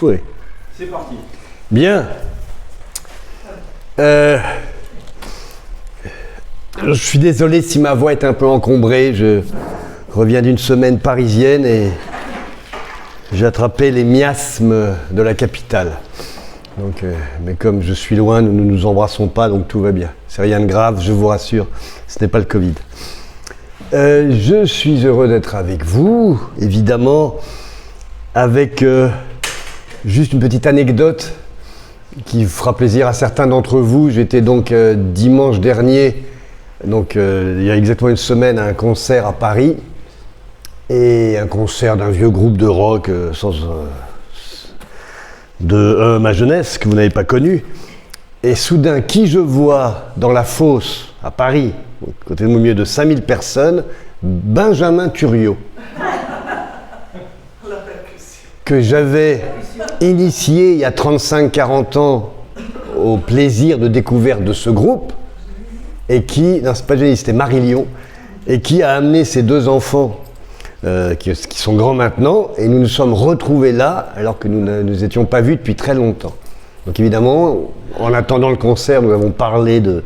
Oui. C'est parti. Bien. Je suis désolé si ma voix est un peu encombrée. Je reviens d'une semaine parisienne et j'ai attrapé les miasmes de la capitale. Donc, mais comme je suis loin, nous ne nous embrassons pas, donc tout va bien. C'est rien de grave, je vous rassure, ce n'est pas le Covid. Je suis heureux d'être avec vous, évidemment, avec juste une petite anecdote qui fera plaisir à certains d'entre vous. J'étais donc dimanche dernier, donc il y a exactement une semaine, à un concert à Paris, et un concert d'un vieux groupe de rock de ma jeunesse, que vous n'avez pas connu. Et soudain, qui je vois dans la fosse à Paris, à côté de au milieu de 5000 personnes, Benjamin Thuriot, que j'avais initié il y a 35-40 ans au plaisir de découverte de ce groupe, et qui, non c'est pas Jenny, c'était Marie-Lyon, et qui a amené ses deux enfants, qui sont grands maintenant, et nous nous sommes retrouvés là, alors que nous ne nous étions pas vus depuis très longtemps. Donc évidemment, en attendant le concert, nous avons parlé de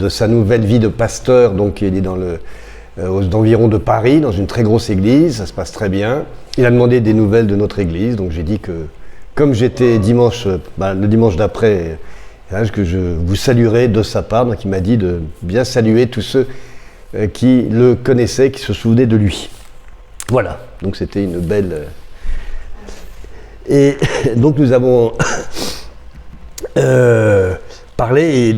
sa nouvelle vie de pasteur. Donc il est aux environs de Paris, dans une très grosse église, ça se passe très bien. Il a demandé des nouvelles de notre église, donc j'ai dit que, comme j'étais le dimanche d'après, que je vous saluerai de sa part, donc il m'a dit de bien saluer tous ceux qui le connaissaient, qui se souvenaient de lui. Voilà, donc c'était une belle... Et donc nous avons parlé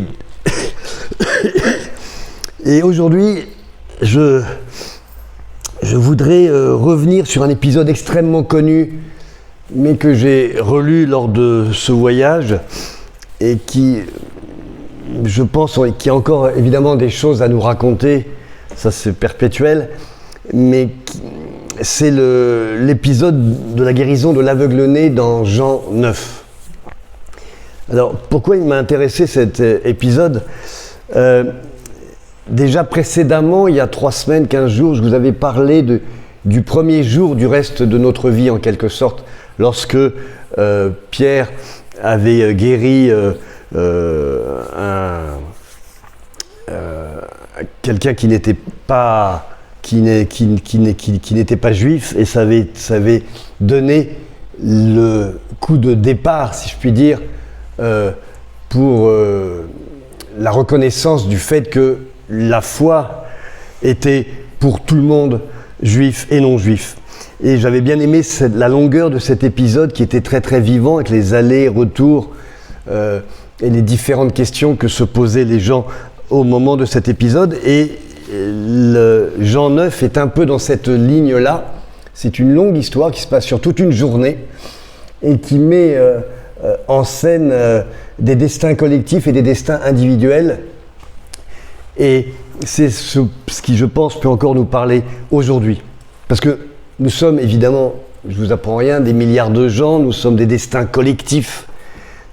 et aujourd'hui je voudrais revenir sur un épisode extrêmement connu, mais que j'ai relu lors de ce voyage et qui, je pense, qui a encore évidemment des choses à nous raconter, ça c'est perpétuel, mais c'est l'épisode de la guérison de l'aveugle-né dans Jean 9. Alors, pourquoi il m'a intéressé cet épisode ? Déjà précédemment, il y a 3 semaines, 15 jours, je vous avais parlé du premier jour du reste de notre vie, en quelque sorte, lorsque Pierre avait guéri quelqu'un qui n'était pas... qui n'était pas juif, et ça avait donné le coup de départ, si je puis dire, pour la reconnaissance du fait que la foi était pour tout le monde, juif et non juif. Et j'avais bien aimé la longueur de cet épisode qui était très très vivant, avec les allers-retours et les différentes questions que se posaient les gens au moment de cet épisode. Et Jean 9 est un peu dans cette ligne-là. C'est une longue histoire qui se passe sur toute une journée et qui met en scène des destins collectifs et des destins individuels. Et c'est ce qui, je pense, peut encore nous parler aujourd'hui. Parce que nous sommes évidemment, je ne vous apprends rien, des milliards de gens, nous sommes des destins collectifs.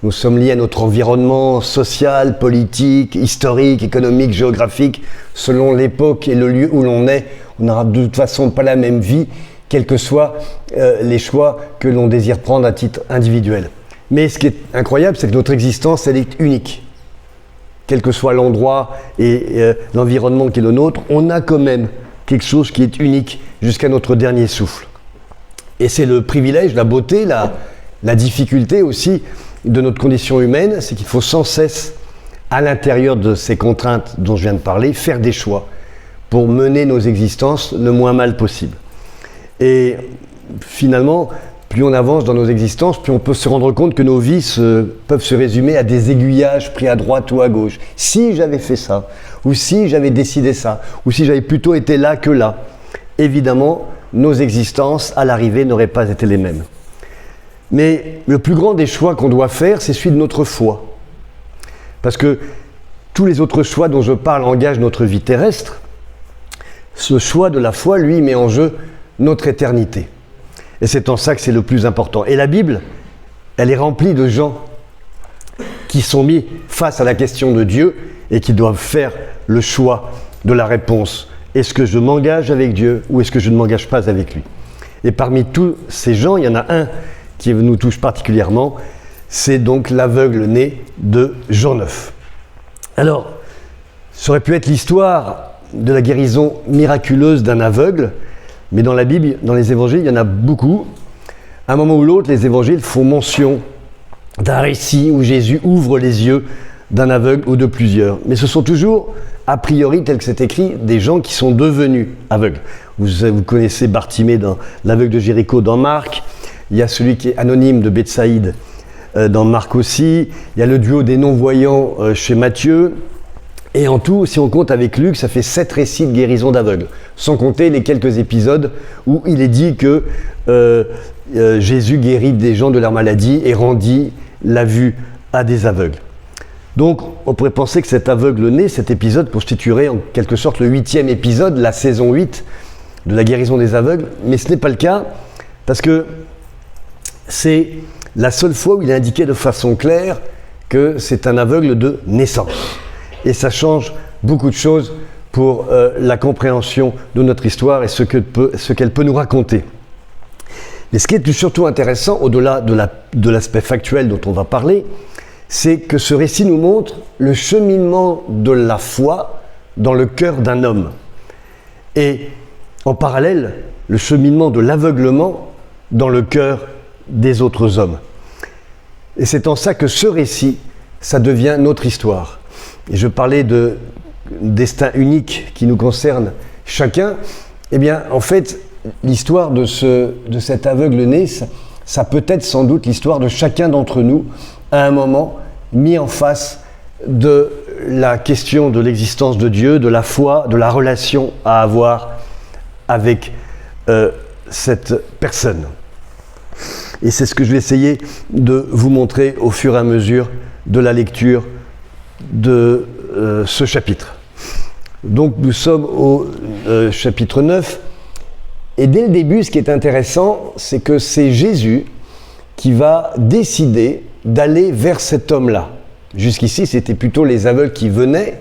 Nous sommes liés à notre environnement social, politique, historique, économique, géographique. Selon l'époque et le lieu où l'on est, on n'aura de toute façon pas la même vie, quels que soient les choix que l'on désire prendre à titre individuel. Mais ce qui est incroyable, c'est que notre existence, elle est unique. Quel que soit l'endroit et l'environnement qui est le nôtre, on a quand même quelque chose qui est unique jusqu'à notre dernier souffle. Et c'est le privilège, la beauté, la difficulté aussi de notre condition humaine, c'est qu'il faut sans cesse, à l'intérieur de ces contraintes dont je viens de parler, faire des choix pour mener nos existences le moins mal possible. Et finalement, plus on avance dans nos existences, plus on peut se rendre compte que nos vies peuvent se résumer à des aiguillages pris à droite ou à gauche. Si j'avais fait ça, ou si j'avais décidé ça, ou si j'avais plutôt été là que là, évidemment, nos existences, à l'arrivée, n'auraient pas été les mêmes. Mais le plus grand des choix qu'on doit faire, c'est celui de notre foi. Parce que tous les autres choix dont je parle engagent notre vie terrestre. Ce choix de la foi, lui, met en jeu notre éternité. Et c'est en ça que c'est le plus important. Et la Bible, elle est remplie de gens qui sont mis face à la question de Dieu et qui doivent faire le choix de la réponse. Est-ce que je m'engage avec Dieu ou est-ce que je ne m'engage pas avec lui ? Et parmi tous ces gens, il y en a un qui nous touche particulièrement, c'est donc l'aveugle né de Jean 9. Alors, ça aurait pu être l'histoire de la guérison miraculeuse d'un aveugle, mais dans la Bible, dans les évangiles, il y en a beaucoup. À un moment ou l'autre, les évangiles font mention d'un récit où Jésus ouvre les yeux d'un aveugle ou de plusieurs. Mais ce sont toujours, a priori, tel que c'est écrit, des gens qui sont devenus aveugles. Vous connaissez Bartimée, dans l'aveugle de Jéricho, dans Marc. Il y a celui qui est anonyme de Bethsaïde, dans Marc aussi. Il y a le duo des non-voyants chez Matthieu. Et en tout, si on compte avec Luc, ça fait 7 récits de guérison d'aveugles. Sans compter les quelques épisodes où il est dit que Jésus guérit des gens de leur maladie et rendit la vue à des aveugles. Donc, on pourrait penser que cet aveugle-né, cet épisode constituerait en quelque sorte le 8e épisode, la saison 8 de la guérison des aveugles, mais ce n'est pas le cas, parce que c'est la seule fois où il est indiqué de façon claire que c'est un aveugle de naissance. Et ça change beaucoup de choses pour la compréhension de notre histoire et ce qu'elle peut nous raconter. Mais ce qui est surtout intéressant, au-delà de l'aspect factuel dont on va parler, c'est que ce récit nous montre le cheminement de la foi dans le cœur d'un homme. Et en parallèle, le cheminement de l'aveuglement dans le cœur des autres hommes. Et c'est en ça que ce récit, ça devient notre histoire. Et je parlais de destin unique qui nous concerne chacun. Eh bien, en fait, l'histoire de cet aveugle-né, ça peut être sans doute l'histoire de chacun d'entre nous, à un moment, mis en face de la question de l'existence de Dieu, de la foi, de la relation à avoir avec cette personne. Et c'est ce que je vais essayer de vous montrer au fur et à mesure de la lecture de ce chapitre. Donc nous sommes au chapitre 9, et dès le début, ce qui est intéressant, c'est que c'est Jésus qui va décider d'aller vers cet homme-là. Jusqu'ici, c'était plutôt les aveugles qui venaient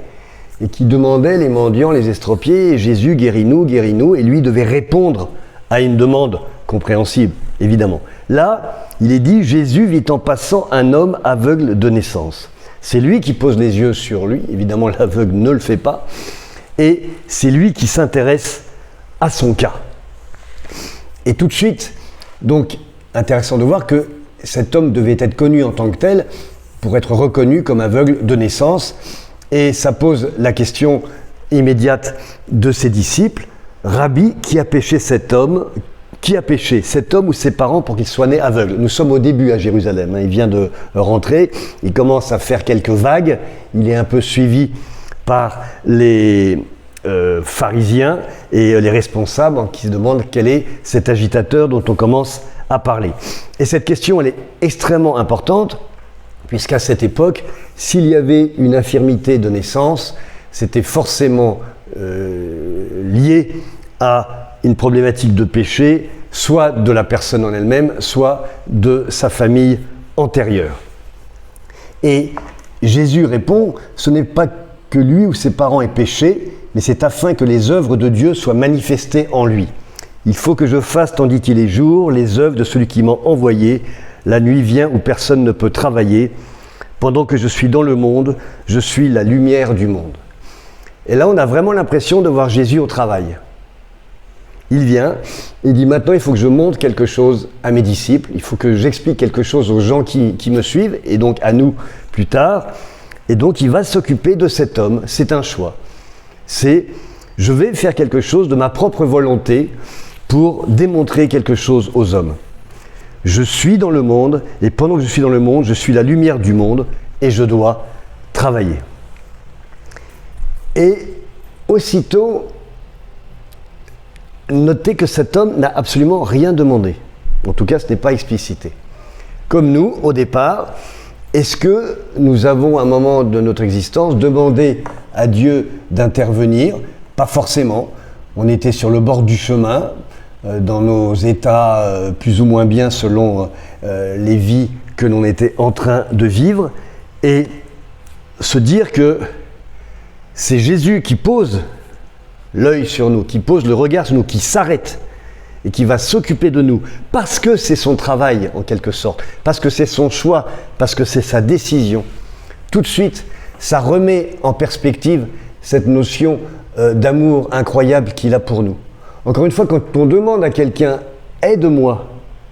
et qui demandaient, les mendiants, les estropiés, Jésus, guéris-nous, guéris-nous, et lui devait répondre à une demande compréhensible, évidemment. Là, il est dit, Jésus vit en passant un homme aveugle de naissance. C'est lui qui pose les yeux sur lui, évidemment l'aveugle ne le fait pas, et c'est lui qui s'intéresse à son cas. Et tout de suite, donc, intéressant de voir que cet homme devait être connu en tant que tel pour être reconnu comme aveugle de naissance, et ça pose la question immédiate de ses disciples, Rabbi, qui a péché cet homme? Qui a péché, cet homme ou ses parents, pour qu'il soit né aveugle? Nous sommes au début à Jérusalem, il vient de rentrer, il commence à faire quelques vagues, il est un peu suivi par les pharisiens et les responsables qui se demandent quel est cet agitateur dont on commence à parler. Et cette question, elle est extrêmement importante, puisqu'à cette époque, s'il y avait une infirmité de naissance, c'était forcément lié à une problématique de péché, soit de la personne en elle-même, soit de sa famille antérieure. Et Jésus répond, ce n'est pas que lui ou ses parents aient péché, mais c'est afin que les œuvres de Dieu soient manifestées en lui. Il faut que je fasse, tandis qu'il est jour, les œuvres de celui qui m'a envoyé. La nuit vient où personne ne peut travailler. Pendant que je suis dans le monde, je suis la lumière du monde. Et là, on a vraiment l'impression de voir Jésus au travail. Il vient, il dit maintenant il faut que je montre quelque chose à mes disciples, il faut que j'explique quelque chose aux gens qui me suivent, et donc à nous plus tard. Et donc il va s'occuper de cet homme, c'est un choix. C'est, je vais faire quelque chose de ma propre volonté pour démontrer quelque chose aux hommes. Je suis dans le monde, et pendant que je suis dans le monde, je suis la lumière du monde, et je dois travailler. Et aussitôt, notez que cet homme n'a absolument rien demandé. En tout cas, ce n'est pas explicité. Comme nous, au départ, est-ce que nous avons, à un moment de notre existence, demandé à Dieu d'intervenir? Pas forcément. On était sur le bord du chemin, dans nos états plus ou moins bien selon les vies que l'on était en train de vivre, et se dire que c'est Jésus qui pose l'œil sur nous, qui pose le regard sur nous, qui s'arrête et qui va s'occuper de nous, parce que c'est son travail en quelque sorte, parce que c'est son choix, parce que c'est sa décision, tout de suite, ça remet en perspective cette notion d'amour incroyable qu'il a pour nous. Encore une fois, quand on demande à quelqu'un « aide-moi »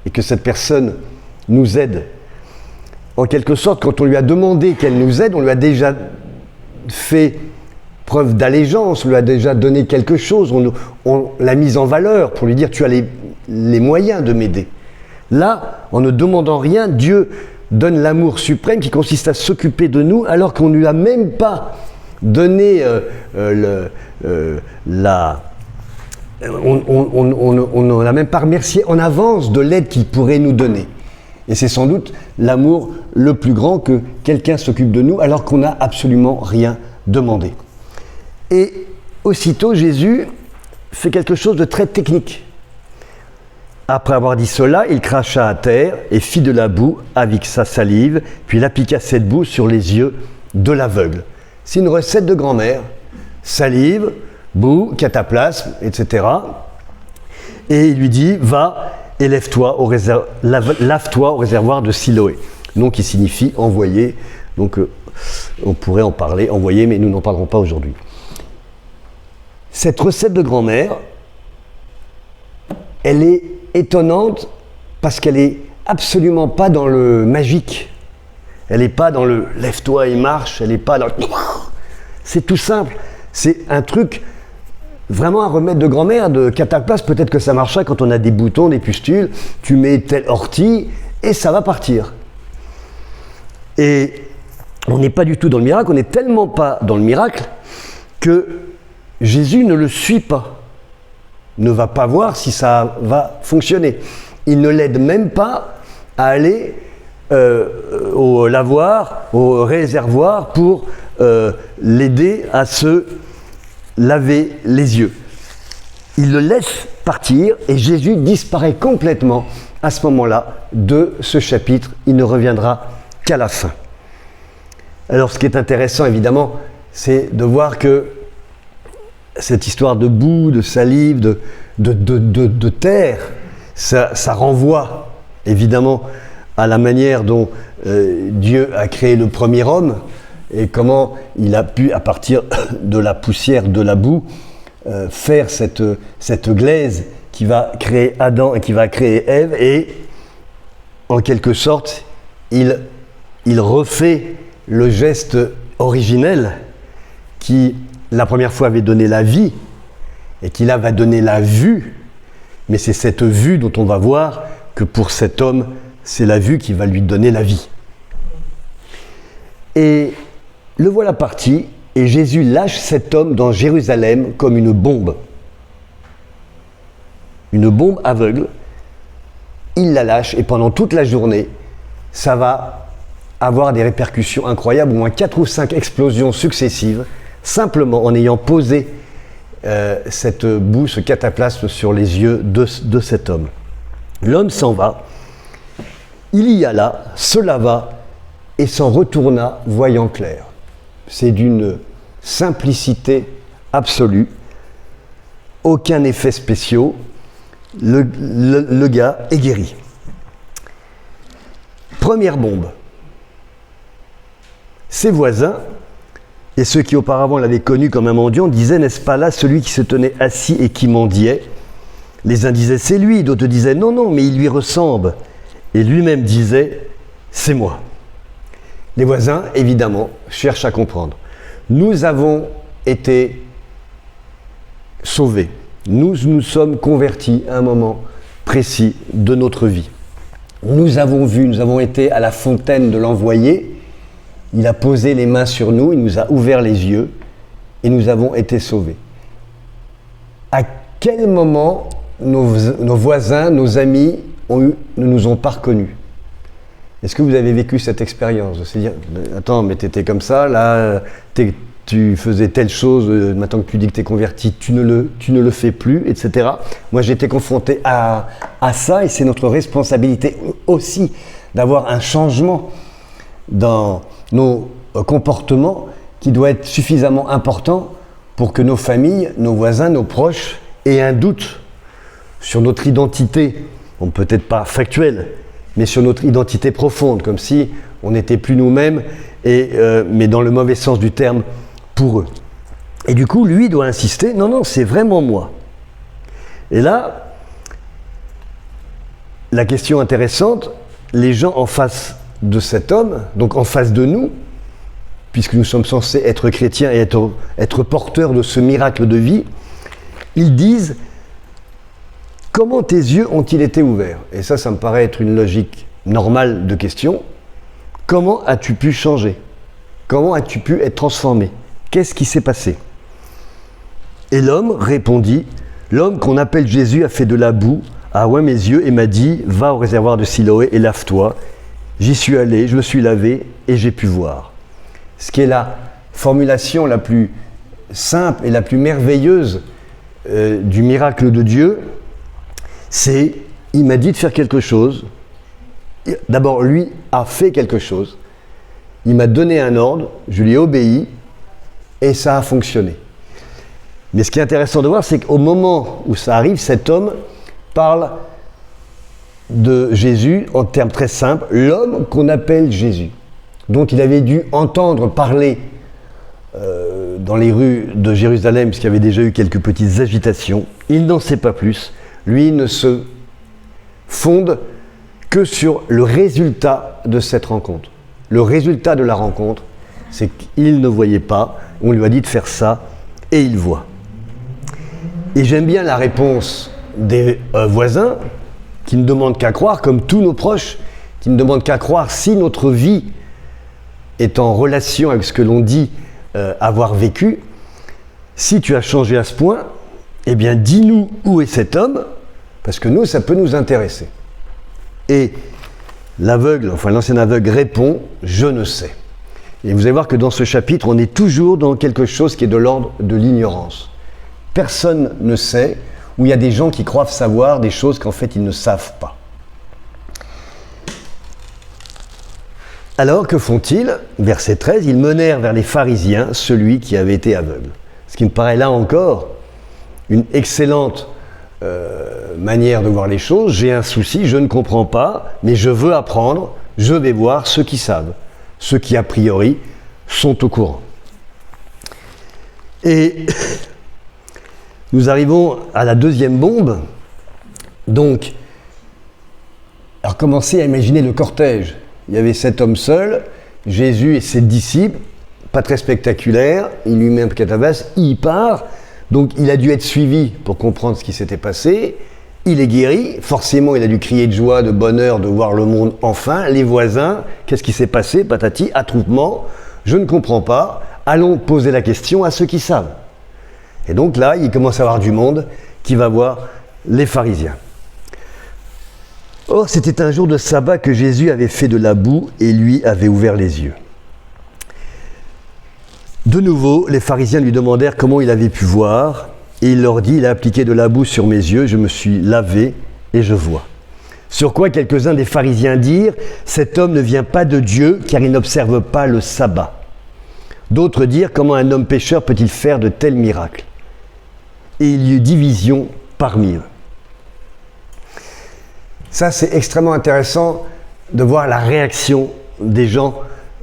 et que cette personne nous aide, en quelque sorte, quand on lui a demandé qu'elle nous aide, on lui a déjà fait preuve d'allégeance, on lui a déjà donné quelque chose, on l'a mise en valeur pour lui dire « tu as les moyens de m'aider ». Là, en ne demandant rien, Dieu donne l'amour suprême qui consiste à s'occuper de nous alors qu'on ne lui a même pas donné on ne l'a même pas remercié en avance de l'aide qu'il pourrait nous donner. Et c'est sans doute l'amour le plus grand que quelqu'un s'occupe de nous alors qu'on n'a absolument rien demandé. Et aussitôt, Jésus fait quelque chose de très technique. Après avoir dit cela, il cracha à terre et fit de la boue avec sa salive, puis il appliqua cette boue sur les yeux de l'aveugle. C'est une recette de grand-mère. Salive, boue, cataplasme, etc. Et il lui dit, va et lave-toi au réservoir de Siloé. Nom qui signifie envoyer. Donc on pourrait en parler, envoyer, mais nous n'en parlerons pas aujourd'hui. Cette recette de grand-mère, elle est étonnante parce qu'elle n'est absolument pas dans le magique. Elle n'est pas dans le « lève-toi et marche », elle n'est pas dans le... C'est tout simple. C'est un truc, vraiment un remède de grand-mère, de cataplasme. Peut-être que ça marchera quand on a des boutons, des pustules. Tu mets telle ortie et ça va partir. Et on n'est pas du tout dans le miracle. On n'est tellement pas dans le miracle que Jésus ne le suit pas. Ne va pas voir si ça va fonctionner. Il ne l'aide même pas à aller au lavoir, au réservoir pour l'aider à se laver les yeux. Il le laisse partir et Jésus disparaît complètement à ce moment-là de ce chapitre. Il ne reviendra qu'à la fin. Alors ce qui est intéressant évidemment, c'est de voir que cette histoire de boue, de salive, de terre, ça renvoie évidemment à la manière dont Dieu a créé le premier homme et comment il a pu, à partir de la poussière, de la boue, faire cette glaise qui va créer Adam et qui va créer Ève. Et en quelque sorte, il refait le geste originel qui, la première fois, avait donné la vie et qui là va donner la vue. Mais c'est cette vue dont on va voir que pour cet homme, c'est la vue qui va lui donner la vie. Et le voilà parti, et Jésus lâche cet homme dans Jérusalem comme une bombe. Une bombe aveugle. Il la lâche, et pendant toute la journée, ça va avoir des répercussions incroyables, au moins 4 ou 5 explosions successives, simplement en ayant posé cette boue, ce cataplasme sur les yeux de cet homme. L'homme s'en va, il y alla, se lava et s'en retourna voyant clair. C'est d'une simplicité absolue, aucun effet spéciaux, le gars est guéri. Première bombe. Ses voisins, et ceux qui auparavant l'avaient connu comme un mendiant, disaient « N'est-ce pas là celui qui se tenait assis et qui mendiait ?» Les uns disaient « C'est lui », d'autres disaient « Non, non, mais il lui ressemble ». Et lui-même disait « C'est moi ». Les voisins, évidemment, cherchent à comprendre. Nous avons été sauvés. Nous nous sommes convertis à un moment précis de notre vie. Nous avons vu, nous avons été à la fontaine de l'envoyé. Il a posé les mains sur nous, il nous a ouvert les yeux et nous avons été sauvés. À quel moment nos voisins, nos amis ne nous ont pas reconnus? Est-ce que vous avez vécu cette expérience de se dire « Attends, mais t'étais comme ça, là, tu faisais telle chose, maintenant que tu dis que t'es converti, tu ne le fais plus, etc. » Moi, j'ai été confronté à ça et c'est notre responsabilité aussi d'avoir un changement dans nos comportements qui doit être suffisamment important pour que nos familles, nos voisins, nos proches aient un doute sur notre identité, bon, peut-être pas factuelle, mais sur notre identité profonde, comme si on n'était plus nous-mêmes, mais dans le mauvais sens du terme, pour eux. Et du coup, lui doit insister, non, c'est vraiment moi. Et là, la question intéressante, les gens en face de cet homme, donc en face de nous, puisque nous sommes censés être chrétiens et être porteurs de ce miracle de vie, ils disent « Comment tes yeux ont-ils été ouverts ?» Et ça me paraît être une logique normale de question. Comment as-tu pu changer ? Comment as-tu pu être transformé ? Qu'est-ce qui s'est passé ? Et l'homme répondit « L'homme qu'on appelle Jésus a fait de la boue, a oint mes yeux et m'a dit « Va au réservoir de Siloé et lave-toi. » J'y suis allé, je me suis lavé et j'ai pu voir. Ce qui est la formulation la plus simple et la plus merveilleuse du miracle de Dieu, c'est il m'a dit de faire quelque chose. D'abord, lui a fait quelque chose. Il m'a donné un ordre, je lui ai obéi et ça a fonctionné. Mais ce qui est intéressant de voir, c'est qu'au moment où ça arrive, cet homme parle de Jésus en termes très simples, l'homme qu'on appelle Jésus, dont il avait dû entendre parler dans les rues de Jérusalem, puisqu'il y avait déjà eu quelques petites agitations. Il n'en sait pas plus. Lui ne se fonde que sur le résultat de cette rencontre. Le résultat de la rencontre, c'est qu'il ne voyait pas, on lui a dit de faire ça, et il voit. Et j'aime bien la réponse des voisins, qui ne demandent qu'à croire, comme tous nos proches, qui ne demandent qu'à croire si notre vie est en relation avec ce que l'on dit avoir vécu. Si tu as changé à ce point, eh bien dis-nous où est cet homme, parce que nous, ça peut nous intéresser. Et l'ancien aveugle répond « Je ne sais ». Et vous allez voir que dans ce chapitre, on est toujours dans quelque chose qui est de l'ordre de l'ignorance. Personne ne sait, où il y a des gens qui croient savoir des choses qu'en fait ils ne savent pas. Alors que font-ils ? Verset 13, ils menèrent vers les pharisiens celui qui avait été aveugle. Ce qui me paraît là encore une excellente manière de voir les choses. J'ai un souci, je ne comprends pas, mais je veux apprendre, je vais voir ceux qui savent, ceux qui a priori sont au courant. Et nous arrivons à la deuxième bombe. Donc, alors commencez à imaginer le cortège. Il y avait cet homme seul, Jésus et ses disciples, pas très spectaculaire, il lui met un catabasse, il part, donc il a dû être suivi pour comprendre ce qui s'était passé, il est guéri, forcément il a dû crier de joie, de bonheur de voir le monde enfin, les voisins, qu'est-ce qui s'est passé, patati, attroupement, je ne comprends pas, allons poser la question à ceux qui savent. Et donc là, il commence à y avoir du monde qui va voir les pharisiens. Or, c'était un jour de sabbat que Jésus avait fait de la boue et lui avait ouvert les yeux. De nouveau, les pharisiens lui demandèrent comment il avait pu voir, et il leur dit, il a appliqué de la boue sur mes yeux, je me suis lavé et je vois. Sur quoi quelques-uns des pharisiens dirent, cet homme ne vient pas de Dieu car il n'observe pas le sabbat. D'autres dirent, comment un homme pécheur peut-il faire de tels miracles ? Et il y eut division parmi eux. Ça, c'est extrêmement intéressant de voir la réaction des gens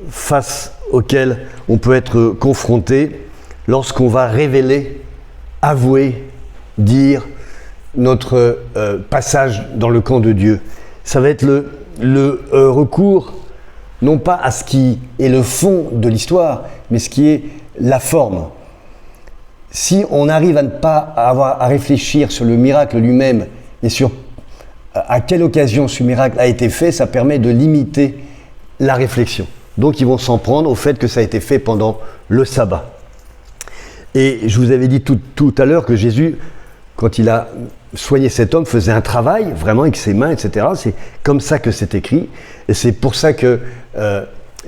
face auxquels on peut être confronté lorsqu'on va révéler, avouer, dire notre passage dans le camp de Dieu. Ça va être le recours, non pas à ce qui est le fond de l'histoire, mais ce qui est la forme. Si on arrive à ne pas avoir à réfléchir sur le miracle lui-même et sur à quelle occasion ce miracle a été fait, ça permet de limiter la réflexion. Donc ils vont s'en prendre au fait que ça a été fait pendant le sabbat. Et je vous avais dit tout à l'heure que Jésus, quand il a soigné cet homme, faisait un travail, vraiment avec ses mains, etc. C'est comme ça que c'est écrit. Et c'est pour ça que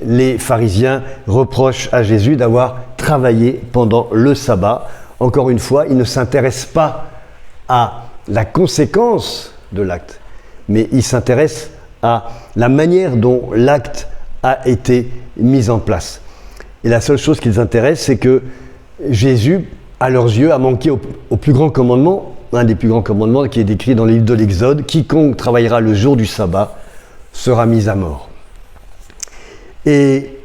les pharisiens reprochent à Jésus d'avoir travaillé pendant le sabbat. Encore une fois, ils ne s'intéressent pas à la conséquence de l'acte, mais ils s'intéressent à la manière dont l'acte a été mis en place. Et la seule chose qui les intéresse, c'est que Jésus, à leurs yeux, a manqué au plus grand commandement, un des plus grands commandements qui est décrit dans le livre de l'Exode, quiconque travaillera le jour du sabbat sera mis à mort. Et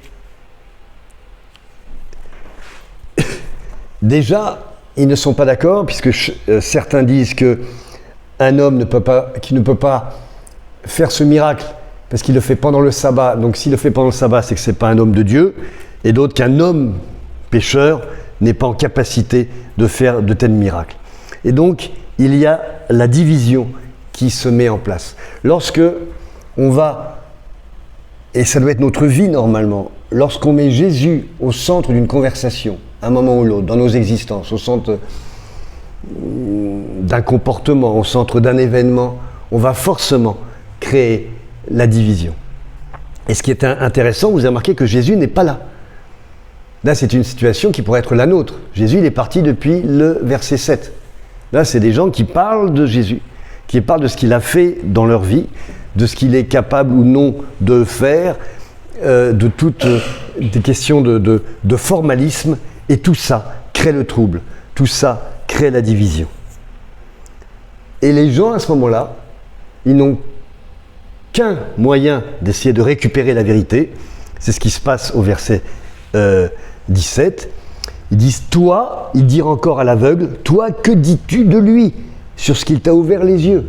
déjà, ils ne sont pas d'accord, puisque certains disent qu'un homme qui ne peut pas faire ce miracle, parce qu'il le fait pendant le sabbat, donc s'il le fait pendant le sabbat, c'est que ce n'est pas un homme de Dieu, et d'autres qu'un homme pécheur n'est pas en capacité de faire de tels miracles. Et donc, il y a la division qui se met en place. Lorsque on va, et ça doit être notre vie normalement, lorsqu'on met Jésus au centre d'une conversation, à un moment ou l'autre, dans nos existences, au centre d'un comportement, au centre d'un événement, on va forcément créer la division. Et ce qui est intéressant, vous avez remarqué que Jésus n'est pas là. Là, c'est une situation qui pourrait être la nôtre. Jésus, il est parti depuis le verset 7. Là, c'est des gens qui parlent de Jésus, qui parlent de ce qu'il a fait dans leur vie, de ce qu'il est capable ou non de faire, de toutes des questions de formalisme, et tout ça crée le trouble, tout ça crée la division. Et les gens, à ce moment-là, ils n'ont qu'un moyen d'essayer de récupérer la vérité, c'est ce qui se passe au verset 17. Ils disent, toi, ils dirent encore à l'aveugle, toi, que dis-tu de lui sur ce qu'il t'a ouvert les yeux?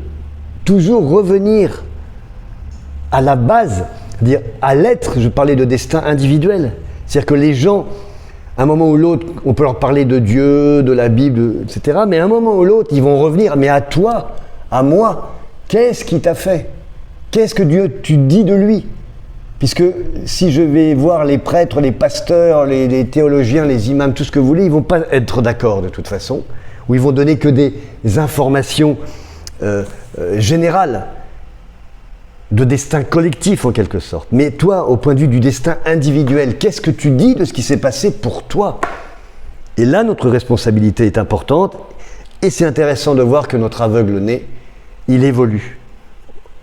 Toujours revenir à la base, c'est-à-dire à l'être, je parlais de destin individuel. C'est-à-dire que les gens, à un moment ou l'autre, on peut leur parler de Dieu, de la Bible, etc. Mais à un moment ou l'autre, ils vont revenir, mais à toi, à moi, qu'est-ce qui t'a fait? Qu'est-ce que Dieu, tu dis de lui? Puisque si je vais voir les prêtres, les pasteurs, les théologiens, les imams, tout ce que vous voulez, ils ne vont pas être d'accord de toute façon, ou ils vont donner que des informations générales, de destin collectif en quelque sorte. Mais toi, au point de vue du destin individuel, qu'est-ce que tu dis de ce qui s'est passé pour toi? Et là, notre responsabilité est importante, et c'est intéressant de voir que notre aveugle-né, il évolue.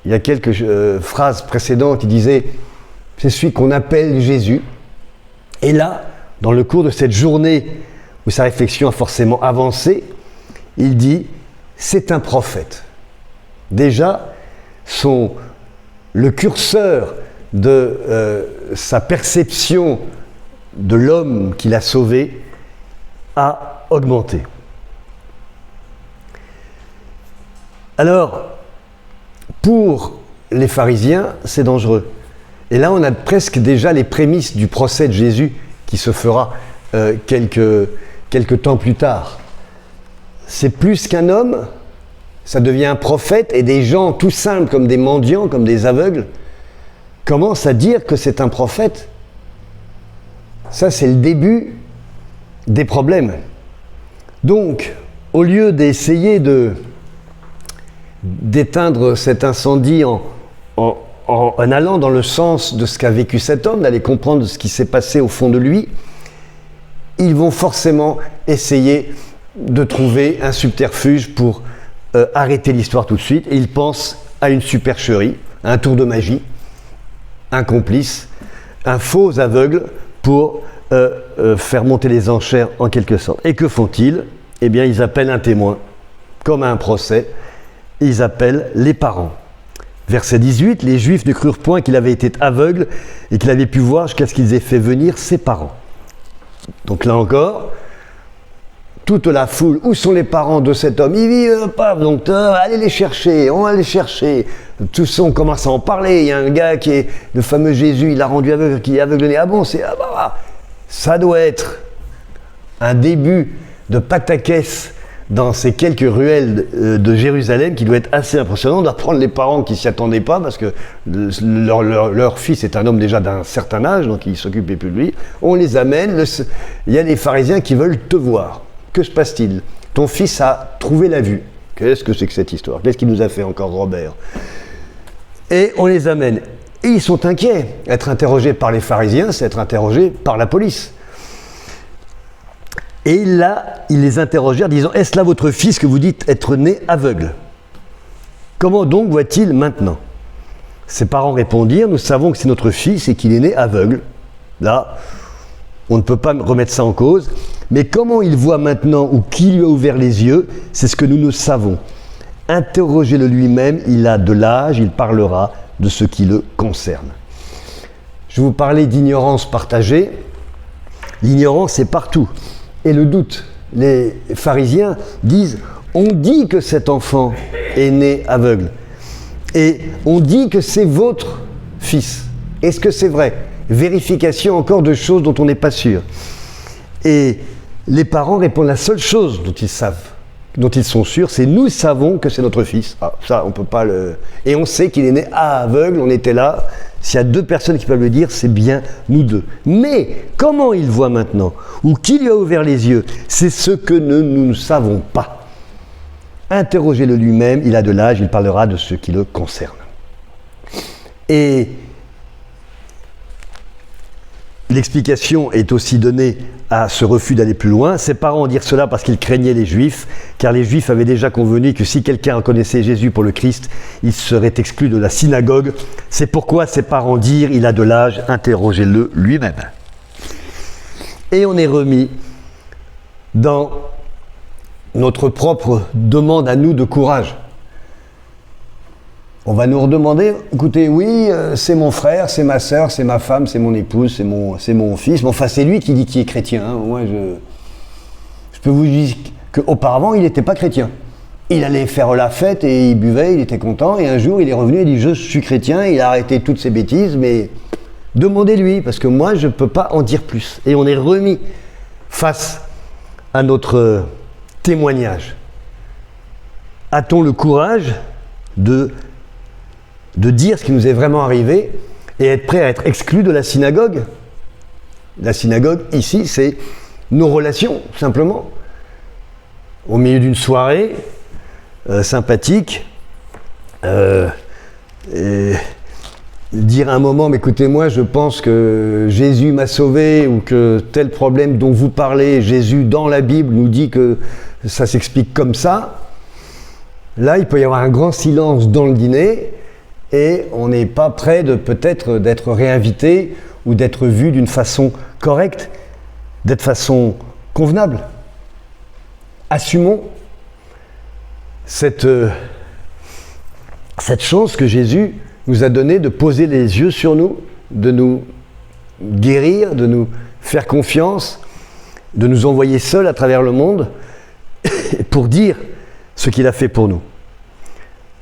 Il y a quelques phrases précédentes qui disaient « c'est celui qu'on appelle Jésus ». Et là, dans le cours de cette journée où sa réflexion a forcément avancé, il dit « c'est un prophète ». Déjà, le curseur de sa perception de l'homme qu'il a sauvé a augmenté. Alors, pour les pharisiens, c'est dangereux. Et là, on a presque déjà les prémices du procès de Jésus qui se fera quelques temps plus tard. C'est plus qu'un homme, ça devient un prophète, et des gens tout simples comme des mendiants, comme des aveugles, commencent à dire que c'est un prophète. Ça, c'est le début des problèmes. Donc, au lieu d'essayer d'éteindre cet incendie en allant dans le sens de ce qu'a vécu cet homme, d'aller comprendre ce qui s'est passé au fond de lui, ils vont forcément essayer de trouver un subterfuge pour arrêter l'histoire tout de suite. Et ils pensent à une supercherie, à un tour de magie, un complice, un faux aveugle pour faire monter les enchères en quelque sorte. Et que font-ils? Eh bien, ils appellent un témoin, comme à un procès. Ils appellent les parents. Verset 18, les Juifs ne crurent point qu'il avait été aveugle et qu'il avait pu voir jusqu'à ce qu'ils aient fait venir ses parents. Donc là encore, toute la foule, où sont les parents de cet homme? Ils vivent pas, donc allez les chercher, on va les chercher. Tous on commence à en parler, il y a un gars qui est le fameux Jésus, il l'a rendu aveugle, qui est aveugle. Ah bon, ça doit être un début de pataquès dans ces quelques ruelles de Jérusalem qui doit être assez impressionnant d'apprendre les parents qui ne s'y attendaient pas parce que leur fils est un homme déjà d'un certain âge, donc il ne s'occupait plus de lui. On les amène, il y a des pharisiens qui veulent te voir. Que se passe-t-il? Ton fils a trouvé la vue. Qu'est-ce que c'est que cette histoire? Qu'est-ce qu'il nous a fait encore, Robert? Et on les amène. Et ils sont inquiets. Être interrogé par les pharisiens, c'est être interrogé par la police. Et là, ils les interrogèrent, disant « Est-ce là votre fils que vous dites être né aveugle? Comment donc voit-il maintenant ?» Ses parents répondirent « Nous savons que c'est notre fils et qu'il est né aveugle. » Là, On ne peut pas remettre ça en cause. Mais comment il voit maintenant ou qui lui a ouvert les yeux, c'est ce que nous ne savons. Interrogez-le lui-même, il a de l'âge, il parlera de ce qui le concerne. Je vous parlais d'ignorance partagée. L'ignorance est partout. Et le doute. Les pharisiens disent, on dit que cet enfant est né aveugle. Et on dit que c'est votre fils. Est-ce que c'est vrai? Vérification encore de choses dont on n'est pas sûr. Et les parents répondent la seule chose dont ils savent, dont ils sont sûrs, c'est nous savons que c'est notre fils. Ah, ça, on peut pas le... Et on sait qu'il est né aveugle, on était là. S'il y a deux personnes qui peuvent le dire, c'est bien nous deux. Mais comment il voit maintenant? Ou qui lui a ouvert les yeux? C'est ce que nous ne savons pas. Interrogez-le lui-même, il a de l'âge, il parlera de ce qui le concerne. Et l'explication est aussi donnée à ce refus d'aller plus loin. Ses parents dirent cela parce qu'ils craignaient les Juifs, car les Juifs avaient déjà convenu que si quelqu'un reconnaissait Jésus pour le Christ, il serait exclu de la synagogue. C'est pourquoi ses parents dirent, il a de l'âge, interrogez-le lui-même. Et on est remis dans notre propre demande à nous de courage. On va nous redemander, écoutez, oui, c'est mon frère, c'est ma sœur, c'est ma femme, c'est mon épouse, c'est mon fils, mais enfin c'est lui qui dit qu'il est chrétien. Hein. Moi, je peux vous dire qu'auparavant, il n'était pas chrétien. Il allait faire la fête et il buvait, il était content, et un jour, il est revenu et dit, je suis chrétien, il a arrêté toutes ses bêtises, mais demandez-lui, parce que moi, je ne peux pas en dire plus. Et on est remis face à notre témoignage. A-t-on le courage de dire ce qui nous est vraiment arrivé et être prêt à être exclu de la synagogue? La synagogue, ici, c'est nos relations, simplement. Au milieu d'une soirée sympathique, dire à un moment, mais écoutez, moi, je pense que Jésus m'a sauvé, ou que tel problème dont vous parlez, Jésus, dans la Bible, nous dit que ça s'explique comme ça. Là, il peut y avoir un grand silence dans le dîner, et on n'est pas prêt peut-être d'être réinvité ou d'être vu d'une façon correcte, d'être façon convenable. Assumons cette chance que Jésus nous a donnée de poser les yeux sur nous, de nous guérir, de nous faire confiance, de nous envoyer seuls à travers le monde pour dire ce qu'il a fait pour nous.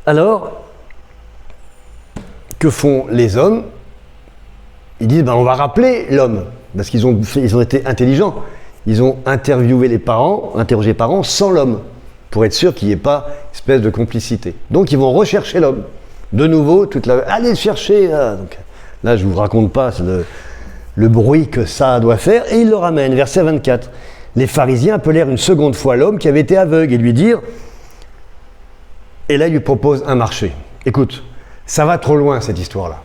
Alors, que font les hommes? Ils disent, on va rappeler l'homme, parce qu'ils ont été intelligents. Ils ont interrogé les parents sans l'homme, pour être sûr qu'il n'y ait pas espèce de complicité. Donc ils vont rechercher l'homme. De nouveau, allez le chercher. Là, donc, là je ne vous raconte pas le bruit que ça doit faire, et ils le ramènent. Verset 24. Les pharisiens appelèrent une seconde fois l'homme qui avait été aveugle et lui dirent, et là il lui propose un marché. Écoute, ça va trop loin cette histoire-là.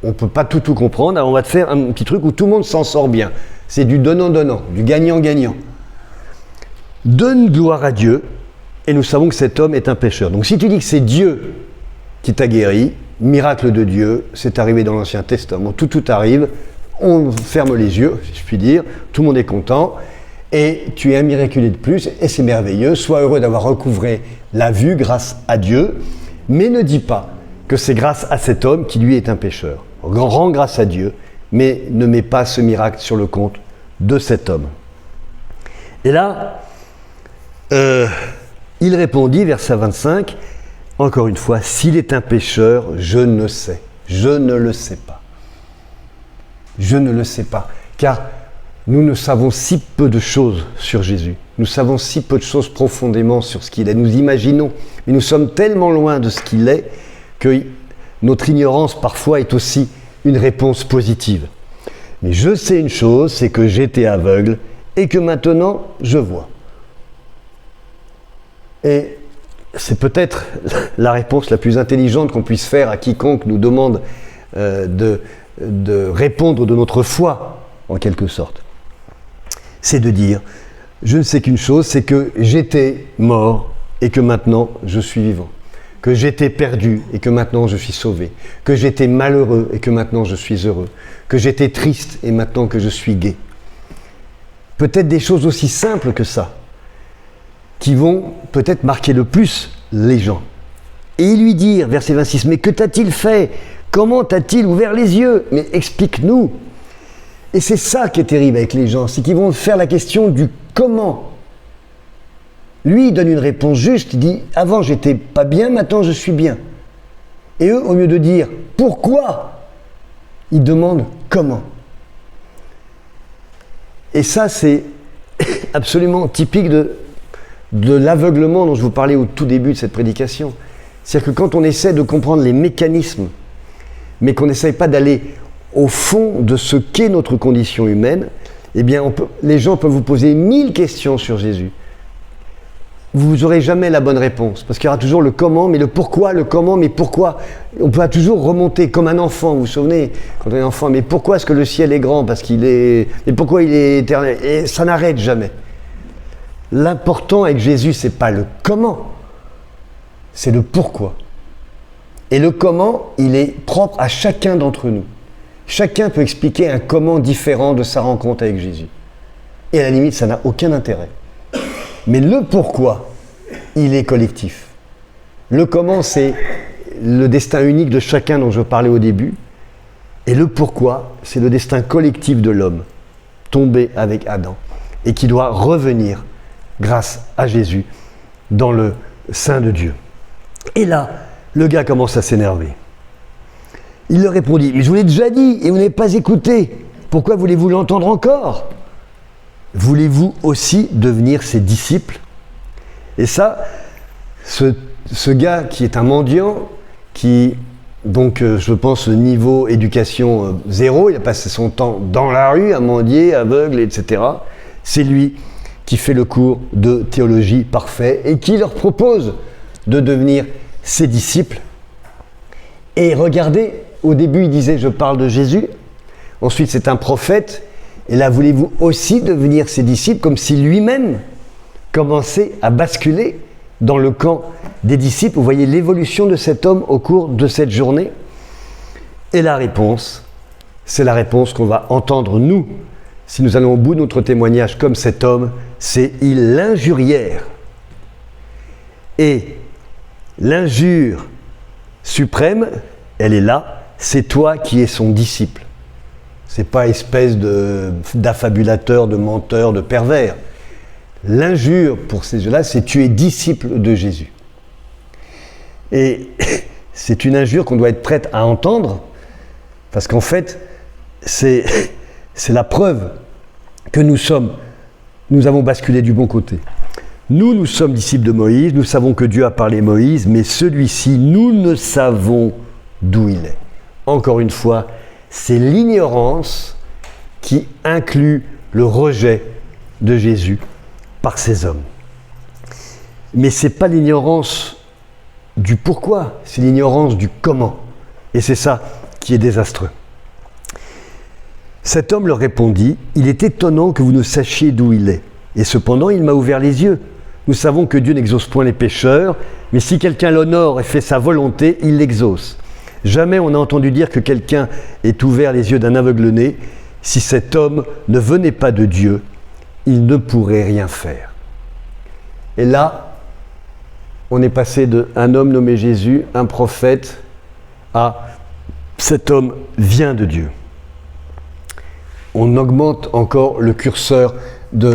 On ne peut pas tout comprendre, alors on va te faire un petit truc où tout le monde s'en sort bien. C'est du donnant-donnant, du gagnant-gagnant. Donne gloire à Dieu, et nous savons que cet homme est un pécheur. Donc si tu dis que c'est Dieu qui t'a guéri, miracle de Dieu, c'est arrivé dans l'Ancien Testament, tout arrive, on ferme les yeux, si je puis dire, tout le monde est content, et tu es un miraculé de plus, et c'est merveilleux, sois heureux d'avoir recouvré la vue grâce à Dieu, mais ne dis pas que c'est grâce à cet homme qui lui est un pécheur. Rends grâce à Dieu, mais ne mets pas ce miracle sur le compte de cet homme. Et là, il répondit, verset 25, encore une fois, s'il est un pécheur, je ne sais. Je ne le sais pas. Je ne le sais pas. Car nous ne savons si peu de choses sur Jésus. Nous savons si peu de choses profondément sur ce qu'il est. Nous imaginons, mais nous sommes tellement loin de ce qu'il est que notre ignorance parfois est aussi une réponse positive. Mais je sais une chose, c'est que j'étais aveugle et que maintenant je vois. Et c'est peut-être la réponse la plus intelligente qu'on puisse faire à quiconque nous demande de répondre de notre foi, en quelque sorte. C'est de dire, je ne sais qu'une chose, c'est que j'étais mort et que maintenant je suis vivant. Que j'étais perdu et que maintenant je suis sauvé. Que j'étais malheureux et que maintenant je suis heureux. Que j'étais triste et maintenant que je suis gai. peut-être des choses aussi simples que ça, qui vont peut-être marquer le plus les gens. Et lui dire, verset 26, « Mais que t'a-t-il fait? Comment t'a-t-il ouvert les yeux? Mais explique-nous. » Et c'est ça qui est terrible avec les gens, c'est qu'ils vont faire la question du comment. Lui, il donne une réponse juste, il dit « Avant, j'étais pas bien, maintenant je suis bien. » Et eux, au lieu de dire « Pourquoi ?» ils demandent « Comment ?» Et ça, c'est absolument typique de l'aveuglement dont je vous parlais au tout début de cette prédication. C'est-à-dire que quand on essaie de comprendre les mécanismes, mais qu'on n'essaye pas d'aller au fond de ce qu'est notre condition humaine, eh bien, les gens peuvent vous poser 1000 questions sur Jésus. Vous n'aurez jamais la bonne réponse, parce qu'il y aura toujours le comment, mais le pourquoi, le comment, mais pourquoi. On peut toujours remonter comme un enfant, vous vous souvenez, quand on est enfant, mais pourquoi est-ce que le ciel est grand? Parce qu'il est... Et pourquoi il est éternel? Et ça n'arrête jamais. L'important avec Jésus, c'est pas le comment, c'est le pourquoi. Et le comment, il est propre à chacun d'entre nous. Chacun peut expliquer un comment différent de sa rencontre avec Jésus. Et à la limite, ça n'a aucun intérêt. Mais le pourquoi, il est collectif. Le comment, c'est le destin unique de chacun dont je parlais au début. Et le pourquoi, c'est le destin collectif de l'homme, tombé avec Adam, et qui doit revenir grâce à Jésus dans le sein de Dieu. Et là, le gars commence à s'énerver. Il leur répondit, « Mais je vous l'ai déjà dit et vous n'avez pas écouté. Pourquoi voulez-vous l'entendre encore? Voulez-vous aussi devenir ses disciples ?» Et ça, ce gars qui est un mendiant, qui, donc je pense, niveau éducation zéro, il a passé son temps dans la rue à mendier, aveugle, etc. C'est lui qui fait le cours de théologie parfait et qui leur propose de devenir ses disciples. Et regardez, au début il disait « Je parle de Jésus », ensuite c'est un prophète, et là voulez-vous aussi devenir ses disciples, comme si lui-même commençait à basculer dans le camp des disciples. Vous voyez l'évolution de cet homme au cours de cette journée. Et la réponse, c'est la réponse qu'on va entendre nous, si nous allons au bout de notre témoignage comme cet homme, c'est « Ils l'injurièrent ». Et l'injure suprême, elle est là, c'est toi qui es son disciple. C'est pas espèce d'affabulateur, de menteur, de pervers. L'injure pour ces gens-là, c'est tu es disciple de Jésus. Et c'est une injure qu'on doit être prête à entendre, parce qu'en fait, c'est la preuve que nous avons basculé du bon côté. Nous sommes disciples de Moïse, nous savons que Dieu a parlé à Moïse, mais celui-ci, nous ne savons d'où il est. Encore une fois, c'est l'ignorance qui inclut le rejet de Jésus par ces hommes. Mais ce n'est pas l'ignorance du pourquoi, c'est l'ignorance du comment. Et c'est ça qui est désastreux. Cet homme leur répondit, « Il est étonnant que vous ne sachiez d'où il est. Et cependant, il m'a ouvert les yeux. Nous savons que Dieu n'exauce point les pécheurs, mais si quelqu'un l'honore et fait sa volonté, il l'exauce. Jamais on n'a entendu dire que quelqu'un ait ouvert les yeux d'un aveugle-né. Si cet homme ne venait pas de Dieu, il ne pourrait rien faire. » Et là, on est passé d'un homme nommé Jésus, un prophète, à cet homme vient de Dieu. On augmente encore le curseur de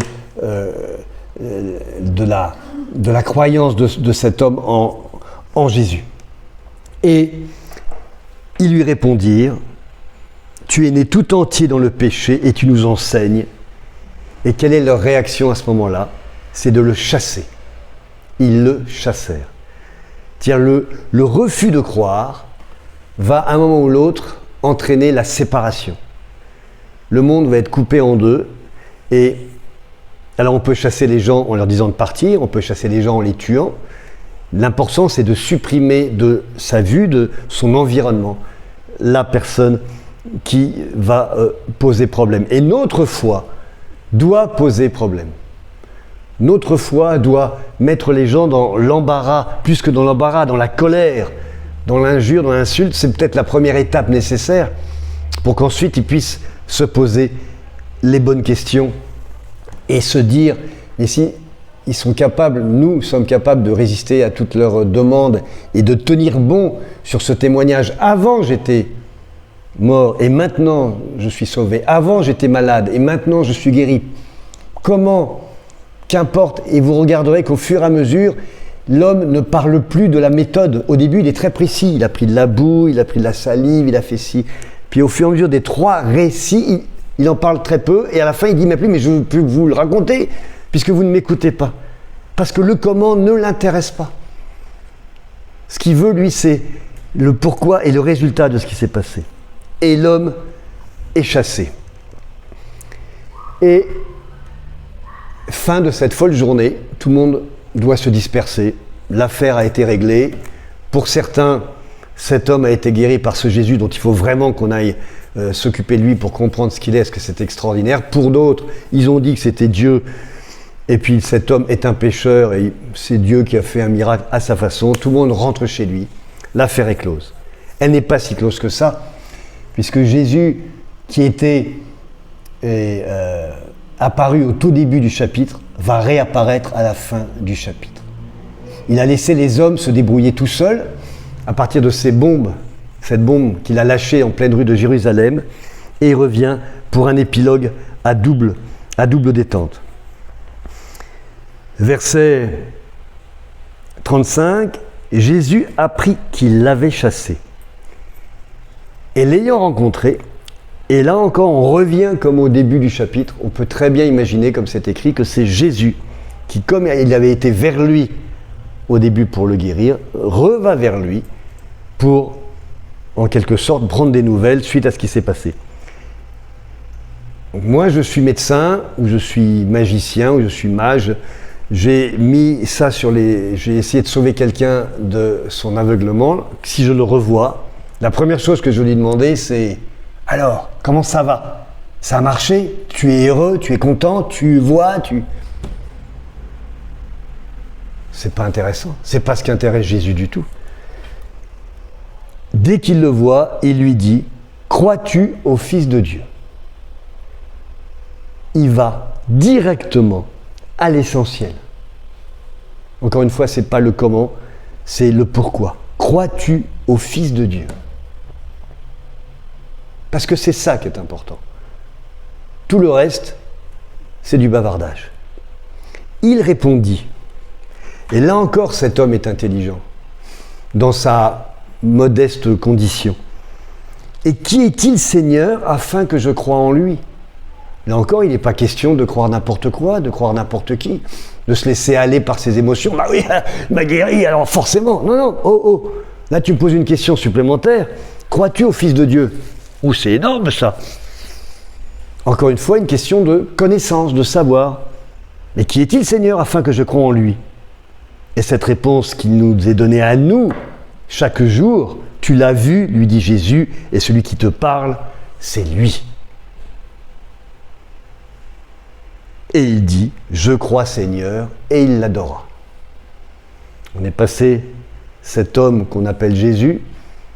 la croyance de cet homme en Jésus. Et ils lui répondirent, « Tu es né tout entier dans le péché et tu nous enseignes. » Et quelle est leur réaction à ce moment-là? C'est de le chasser. Ils le chassèrent. C'est-à-dire le refus de croire va à un moment ou l'autre entraîner la séparation. Le monde va être coupé en deux et alors on peut chasser les gens en leur disant de partir, on peut chasser les gens en les tuant. L'important c'est de supprimer de sa vue, de son environnement, la personne qui va poser problème. Et notre foi doit poser problème. Notre foi doit mettre les gens dans l'embarras, plus que dans l'embarras, dans la colère, dans l'injure, dans l'insulte. C'est peut-être la première étape nécessaire pour qu'ensuite ils puissent se poser les bonnes questions et se dire, mais si ils sont capables, nous sommes capables de résister à toutes leurs demandes et de tenir bon sur ce témoignage. Avant, j'étais mort et maintenant, je suis sauvé. Avant, j'étais malade et maintenant, je suis guéri. Comment? Qu'importe. Et vous regarderez qu'au fur et à mesure, l'homme ne parle plus de la méthode. Au début, il est très précis. Il a pris de la boue, il a pris de la salive, il a fait ci. Puis au fur et à mesure des 3 récits, il en parle très peu. Et à la fin, il dit, mais je ne veux plus vous le raconter, puisque vous ne m'écoutez pas. Parce que le comment ne l'intéresse pas. Ce qu'il veut, lui, c'est le pourquoi et le résultat de ce qui s'est passé. Et l'homme est chassé. Et fin de cette folle journée, tout le monde doit se disperser. L'affaire a été réglée. Pour certains, cet homme a été guéri par ce Jésus dont il faut vraiment qu'on aille s'occuper de lui pour comprendre ce qu'il est, ce que c'est extraordinaire. Pour d'autres, ils ont dit que c'était Dieu. Et puis cet homme est un pécheur et c'est Dieu qui a fait un miracle à sa façon. Tout le monde rentre chez lui. L'affaire est close. Elle n'est pas si close que ça, puisque Jésus, qui était apparu au tout début du chapitre, va réapparaître à la fin du chapitre. Il a laissé les hommes se débrouiller tout seuls à partir de ces bombes, cette bombe qu'il a lâchée en pleine rue de Jérusalem, et il revient pour un épilogue à double détente. Verset 35, Jésus apprit qu'il l'avait chassé. Et l'ayant rencontré, et là encore on revient comme au début du chapitre, on peut très bien imaginer, comme c'est écrit, que c'est Jésus qui, comme il avait été vers lui au début pour le guérir, reva vers lui pour, en quelque sorte, prendre des nouvelles suite à ce qui s'est passé. Donc moi je suis médecin, ou je suis magicien, ou je suis mage. J'ai mis ça j'ai essayé de sauver quelqu'un de son aveuglement. Si je le revois, la première chose que je lui demandais, c'est « Alors, comment ça va? Ça a marché? Tu es heureux? Tu es content? Tu vois? C'est pas intéressant. C'est pas ce qui intéresse Jésus du tout. Dès qu'il le voit, il lui dit « Crois-tu au Fils de Dieu ?» Il va directement à l'essentiel. Encore une fois, ce n'est pas le comment, c'est le pourquoi. Crois-tu au Fils de Dieu? Parce que c'est ça qui est important. Tout le reste, c'est du bavardage. Il répondit, et là encore cet homme est intelligent, dans sa modeste condition. Et qui est-il, Seigneur, afin que je croie en lui? Là encore, il n'est pas question de croire n'importe quoi, de croire n'importe qui, de se laisser aller par ses émotions. Bah oui, il m'a guéri, alors forcément. Non, oh. Là, tu me poses une question supplémentaire. Crois-tu au Fils de Dieu? Ouh, c'est énorme ça. Encore une fois, une question de connaissance, de savoir. Mais qui est-il, Seigneur, afin que je croie en lui? Et cette réponse qui nous est donnée à nous, chaque jour, tu l'as vu, lui dit Jésus, et celui qui te parle, c'est lui. Et il dit, je crois Seigneur, et il l'adora. On est passé, cet homme qu'on appelle Jésus,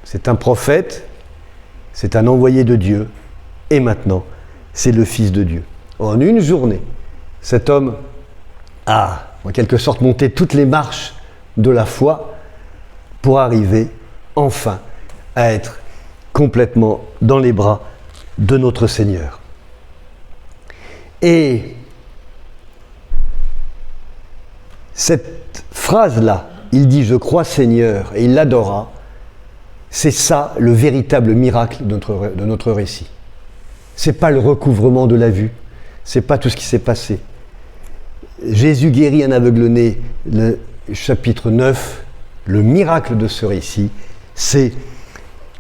c'est un prophète, c'est un envoyé de Dieu, et maintenant, c'est le Fils de Dieu. En une journée, cet homme a, en quelque sorte, monté toutes les marches de la foi pour arriver, enfin, à être complètement dans les bras de notre Seigneur. Et cette phrase-là, il dit « Je crois Seigneur » et il l'adora, c'est ça le véritable miracle de notre récit. Ce n'est pas le recouvrement de la vue, ce n'est pas tout ce qui s'est passé. Jésus guérit un aveugle-né, le chapitre 9, le miracle de ce récit, c'est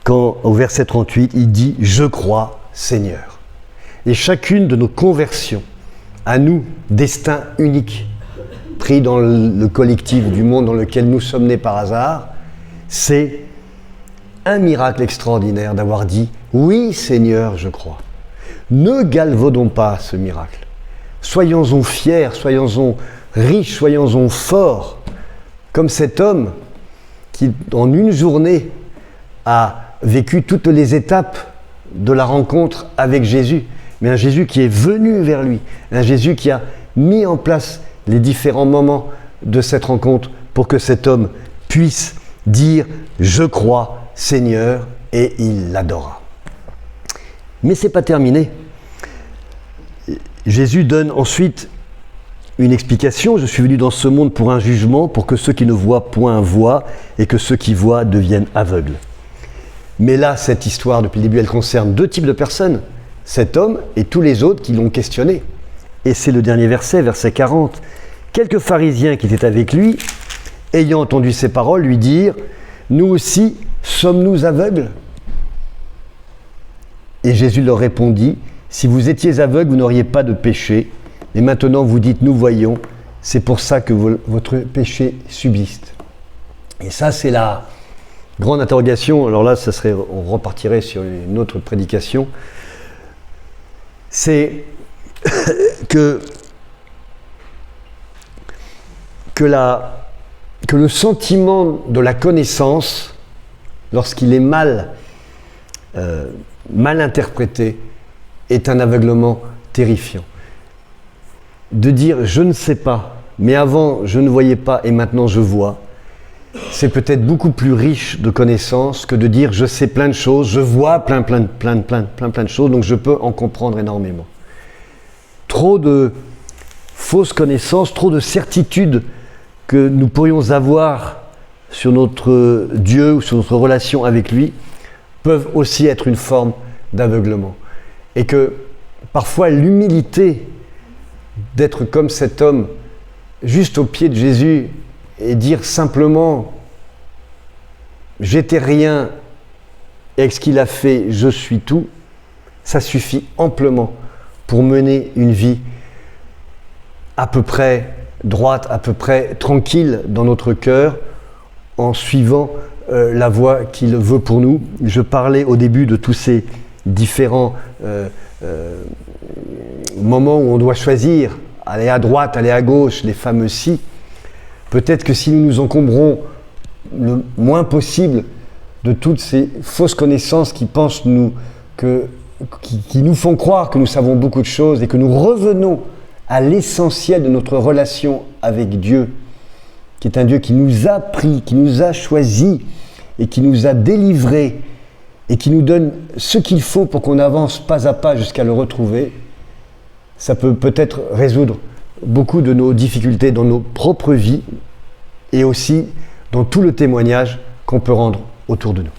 quand, au verset 38, il dit « Je crois Seigneur ». Et chacune de nos conversions, à nous, destin unique, pris dans le collectif du monde dans lequel nous sommes nés par hasard, c'est un miracle extraordinaire d'avoir dit « Oui Seigneur, je crois ». Ne galvaudons pas ce miracle. Soyons-en fiers, soyons-en riches, soyons-en forts, comme cet homme qui, en une journée, a vécu toutes les étapes de la rencontre avec Jésus. mais un Jésus qui est venu vers lui, un Jésus qui a mis en place les différents moments de cette rencontre pour que cet homme puisse dire « Je crois, Seigneur » et il l'adora. Mais ce n'est pas terminé. Jésus donne ensuite une explication. « Je suis venu dans ce monde pour un jugement, pour que ceux qui ne voient point voient, et que ceux qui voient deviennent aveugles. » Mais là, cette histoire, depuis le début, elle concerne deux types de personnes. Cet homme et tous les autres qui l'ont questionné. Et c'est le dernier verset, verset 40. « Quelques pharisiens qui étaient avec lui, ayant entendu ces paroles, lui dirent « Nous aussi, sommes-nous aveugles ?» Et Jésus leur répondit « Si vous étiez aveugles, vous n'auriez pas de péché. Et maintenant, vous dites « Nous voyons ». C'est pour ça que votre péché subsiste. » Et ça, c'est la grande interrogation. Alors là, on repartirait sur une autre prédication. C'est que le sentiment de la connaissance, lorsqu'il est mal interprété, est un aveuglement terrifiant. De dire « je ne sais pas, mais avant je ne voyais pas et maintenant je vois », c'est peut-être beaucoup plus riche de connaissances que de dire « je sais plein de choses, je vois plein de choses, donc je peux en comprendre énormément ». Trop de fausses connaissances, trop de certitudes que nous pourrions avoir sur notre Dieu ou sur notre relation avec lui peuvent aussi être une forme d'aveuglement. Et que parfois l'humilité d'être comme cet homme juste au pied de Jésus et dire simplement « j'étais rien et avec ce qu'il a fait, je suis tout », ça suffit amplement pour mener une vie à peu près droite, à peu près tranquille dans notre cœur, en suivant la voie qu'il veut pour nous. Je parlais au début de tous ces différents moments où on doit choisir, aller à droite, aller à gauche, les fameux si. Peut-être que si nous nous encombrons le moins possible de toutes ces fausses connaissances qui pensent qui nous font croire que nous savons beaucoup de choses et que nous revenons à l'essentiel de notre relation avec Dieu, qui est un Dieu qui nous a pris, qui nous a choisis et qui nous a délivrés et qui nous donne ce qu'il faut pour qu'on avance pas à pas jusqu'à le retrouver, ça peut peut-être résoudre beaucoup de nos difficultés dans nos propres vies et aussi dans tout le témoignage qu'on peut rendre autour de nous.